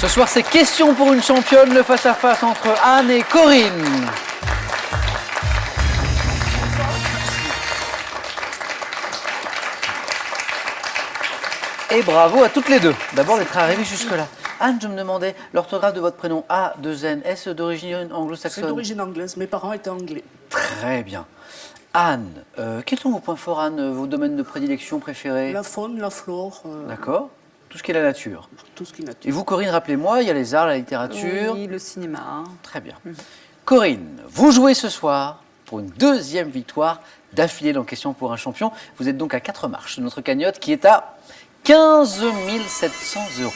Ce soir, c'est question pour une championne, le face-à-face entre Anne et Corinne. Et bravo à toutes les deux, d'abord d'être arrivées jusque-là. Anne, je me demandais, l'orthographe de votre prénom A2N, est-ce d'origine anglo-saxonne? C'est d'origine anglaise, mes parents étaient anglais. Très bien. Anne, quels sont vos points forts, Anne, vos domaines de prédilection préférés? La faune, la flore. D'accord. Tout ce qui est la nature. Tout ce qui est nature. Et vous, Corinne, rappelez-moi, il y a les arts, la littérature. Oui, le cinéma. Très bien. Corinne, vous jouez ce soir pour une deuxième victoire d'affilée dans Question pour un champion. Vous êtes donc à 4 marches de notre cagnotte qui est à 15 700 €.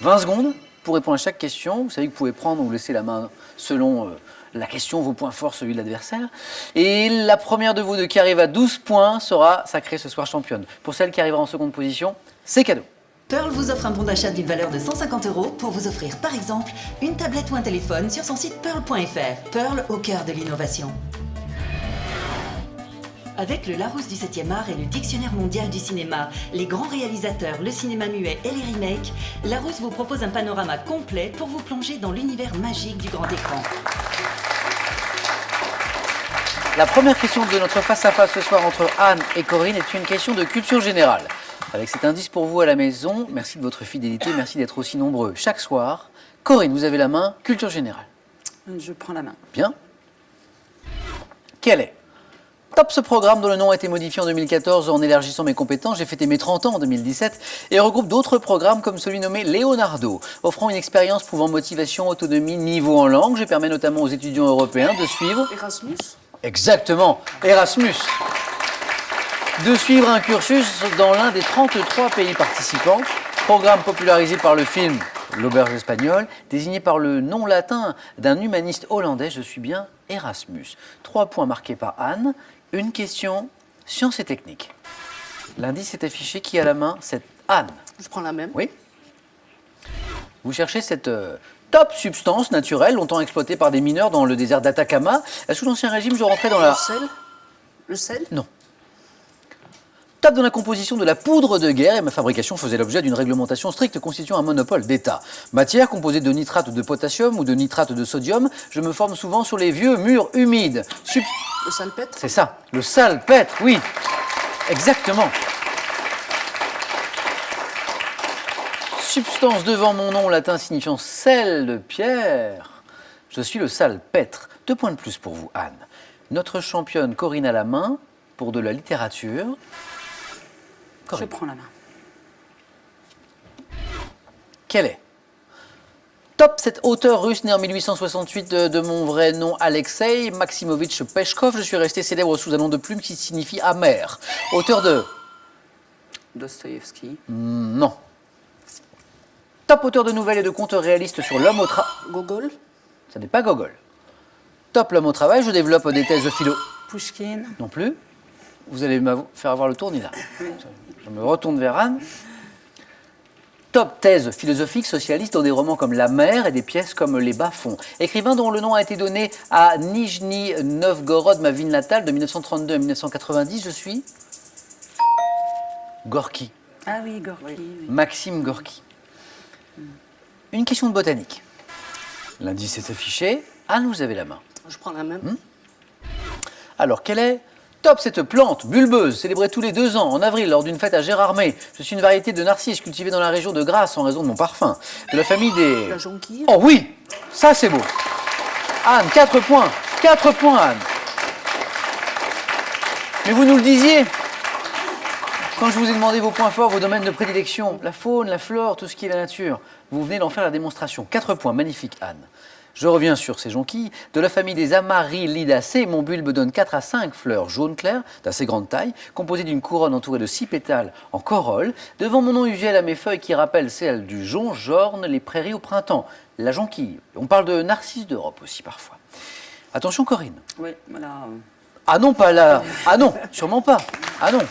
20 secondes pour répondre à chaque question. Vous savez que vous pouvez prendre ou laisser la main selon la question, vos points forts, celui de l'adversaire. Et la première de vous deux qui arrive à 12 points sera sacrée ce soir championne. Pour celle qui arrivera en seconde position, c'est cadeau. Pearl vous offre un bon d'achat d'une valeur de 150 € pour vous offrir par exemple une tablette ou un téléphone sur son site pearl.fr. Pearl au cœur de l'innovation. Avec le Larousse du 7e art et le Dictionnaire mondial du cinéma, les grands réalisateurs, le cinéma muet et les remakes, Larousse vous propose un panorama complet pour vous plonger dans l'univers magique du grand écran. La première question de notre face-à-face ce soir entre Anne et Corinne est une question de culture générale. Avec cet indice pour vous à la maison, merci de votre fidélité, merci d'être aussi nombreux chaque soir. Corinne, vous avez la main, culture générale. Je prends la main. Bien. Quel est Top, ce programme dont le nom a été modifié en 2014 en élargissant mes compétences. J'ai fêté mes 30 ans en 2017 et regroupe d'autres programmes comme celui nommé Leonardo, offrant une expérience prouvant motivation, autonomie, niveau en langue. Je permets notamment aux étudiants européens de suivre... Erasmus. Exactement, Erasmus. De suivre un cursus dans l'un des 33 pays participants. Programme popularisé par le film L'Auberge espagnole, désigné par le nom latin d'un humaniste hollandais. Je suis bien Erasmus. 3 points marqués par Anne. Une question, sciences et techniques. L'indice est affiché, qui a la main? C'est Anne. Je prends la même. Oui. Vous cherchez cette top substance naturelle, longtemps exploitée par des mineurs dans le désert d'Atacama. Sous l'Ancien Régime, je rentrais dans la... Le sel. Le sel. Non. Top dans la composition de la poudre de guerre et ma fabrication faisait l'objet d'une réglementation stricte constituant un monopole d'État. Matière composée de nitrate de potassium ou de nitrate de sodium, je me forme souvent sur les vieux murs humides. Le salpêtre. C'est ça, le salpêtre, oui. Exactement. Substance devant mon nom latin signifiant sel de pierre. Je suis le salpêtre. 2 points de plus pour vous, Anne. Notre championne Corinne à la main pour de la littérature. Corinne. Je prends la main. Quel est Top, cet auteur russe né en 1868 de mon vrai nom Alexei Maximovitch Peshkov. Je suis resté célèbre sous un nom de plume qui signifie amer. Auteur de... Dostoïevski. Non. Top, auteur de nouvelles et de contes réalistes sur l'homme au travail. Gogol. Ça n'est pas Gogol. Top, l'homme au travail, je développe des thèses de philo. Pushkin. Non plus. Vous allez me faire avoir le tour, Nina. Je me retourne vers Anne. Top, thèse philosophique socialiste dans des romans comme La Mer et des pièces comme Les Bas-fonds. Écrivain dont le nom a été donné à Nijni Novgorod, ma ville natale, de 1932 à 1990, je suis Gorky. Ah oui, Gorky. Oui. Maxime Gorky. Une question de botanique. L'indice est affiché. Anne, vous avez la main. Je prends la même. Alors, quelle est Top, cette plante bulbeuse, célébrée tous les 2 ans, en avril, lors d'une fête à Gérardmer. Je suis une variété de narcisse cultivée dans la région de Grasse en raison de mon parfum. De la famille des... La jonquille. Oh oui, ça c'est beau. Anne, 4 points. 4 points, Anne. Mais vous nous le disiez. Quand je vous ai demandé vos points forts, vos domaines de prédilection, la faune, la flore, tout ce qui est la nature, vous venez d'en faire la démonstration. 4 points, magnifique, Anne. Je reviens sur ces jonquilles. De la famille des Amaryllidaceae, mon bulbe donne 4 à 5 fleurs jaune clair, d'assez grande taille, composées d'une couronne entourée de 6 pétales en corolle. Devant mon nom usuel à mes feuilles qui rappellent celles du jonc, j'orne les prairies au printemps. La jonquille. On parle de narcisse d'Europe aussi parfois. Attention, Corinne. Oui, voilà. Ah non, pas là. Ah non, sûrement pas. Ah non.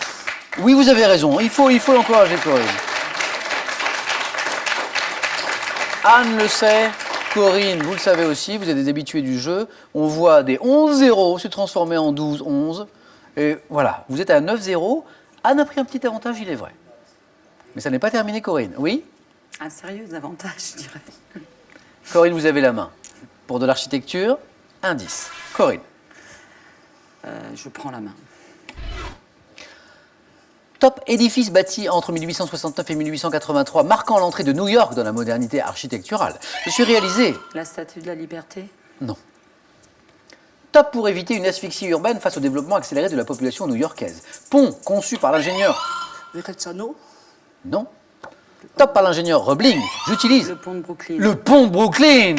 Oui, vous avez raison. Il faut l'encourager, Corinne. Anne le sait. Corinne, vous le savez aussi, vous êtes des habitués du jeu. On voit des 11-0 se transformer en 12-11. Et voilà, vous êtes à 9-0. Anne a pris un petit avantage, il est vrai. Mais ça n'est pas terminé, Corinne. Oui? Un sérieux avantage, je dirais. Corinne, vous avez la main. Pour de l'architecture, indice. Corinne. Je prends la main. Top édifice bâti entre 1869 et 1883, marquant l'entrée de New York dans la modernité architecturale. Je suis réalisé. La Statue de la Liberté. Non. Top pour éviter une asphyxie urbaine face au développement accéléré de la population new-yorkaise. Pont conçu par l'ingénieur. Verrazzano. Non. Top par l'ingénieur Roebling. J'utilise Le pont de Brooklyn. le pont de Brooklyn.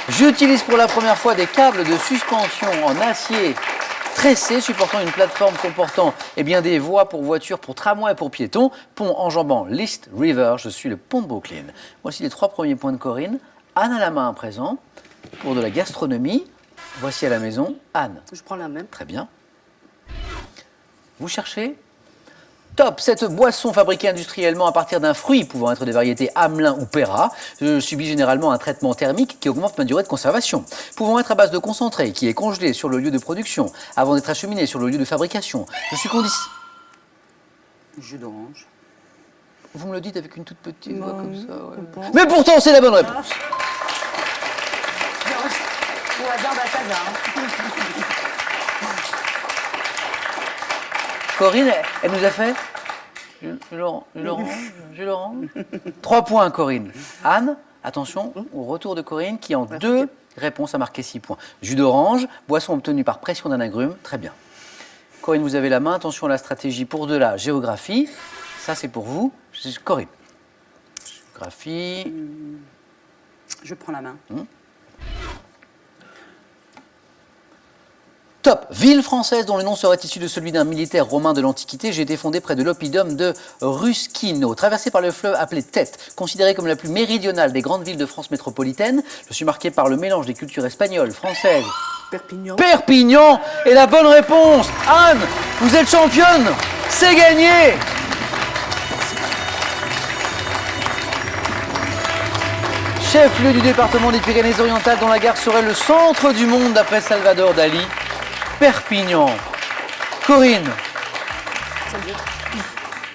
J'utilise pour la première fois des câbles de suspension en acier tressés supportant une plateforme comportant des voies pour voitures, pour tramways et pour piétons. Pont enjambant l'East River. Je suis le pont de Brooklyn. Voici les 3 premiers points de Corinne. Anne à la main à présent. Pour de la gastronomie, voici à la maison Anne. Je prends la même. Très bien. Vous cherchez? Top. Cette boisson fabriquée industriellement à partir d'un fruit pouvant être des variétés Hamelin ou Péra subit généralement un traitement thermique qui augmente ma durée de conservation. Pouvant être à base de concentré qui est congelé sur le lieu de production avant d'être acheminé sur le lieu de fabrication. Je suis conditionné. Jus d'orange. Vous me le dites avec une toute petite voix comme ça. Ouais. bon. Mais pourtant, c'est la bonne réponse. Au hasard d'Akaza. Corinne, elle nous a fait Laurent. 3 points, Corinne. Anne, attention, au retour de Corinne qui en 2 réponses a marqué 6 points. Jus d'orange, boisson obtenue par pression d'un agrume, très bien. Corinne, vous avez la main, attention à la stratégie pour de la géographie. Ça, c'est pour vous. Corinne. Géographie. Je prends la main. Top. Ville française dont le nom serait issu de celui d'un militaire romain de l'Antiquité. J'ai été fondée près de l'oppidum de Ruskino. Traversée par le fleuve appelé Tête, considérée comme la plus méridionale des grandes villes de France métropolitaine. Je suis marqué par le mélange des cultures espagnoles, françaises. Perpignan. Perpignan est la bonne réponse. Anne, vous êtes championne. C'est gagné. Chef-lieu du département des Pyrénées-Orientales dont la gare serait le centre du monde d'après Salvador Dali. Perpignan. Corinne,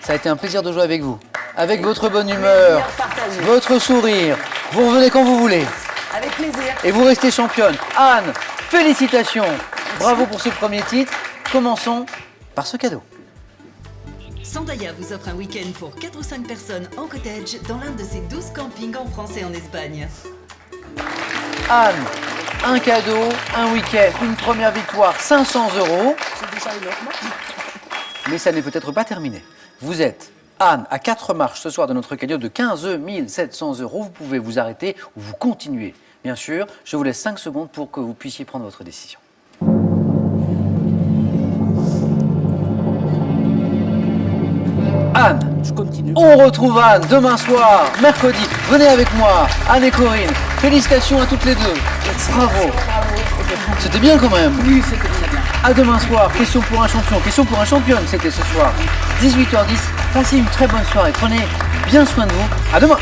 ça a été un plaisir de jouer avec vous. Avec votre bonne humeur, votre sourire. Vous revenez quand vous voulez. Avec plaisir. Et vous restez championne. Anne, félicitations. Bravo pour ce premier titre. Commençons par ce cadeau. Sandaya vous offre un week-end pour 4 ou 5 personnes en cottage dans l'un de ses 12 campings en France et en Espagne. Anne, un cadeau, un week-end, une première victoire, 500 €. C'est déjà énorme. Mais ça n'est peut-être pas terminé. Vous êtes, Anne, à 4 marches ce soir de notre cagnotte de 15 700 €. Vous pouvez vous arrêter ou vous continuer. Bien sûr, je vous laisse 5 secondes pour que vous puissiez prendre votre décision. Anne, Je continue. on retrouve Anne demain soir, mercredi. Venez avec moi, Anne et Corinne. Félicitations à toutes les deux. Bravo. C'était bien quand même. Oui, c'était très bien. À demain soir, question pour un champion, question pour un championne, c'était ce soir. 18h10, passez une très bonne soirée. Prenez bien soin de vous. À demain.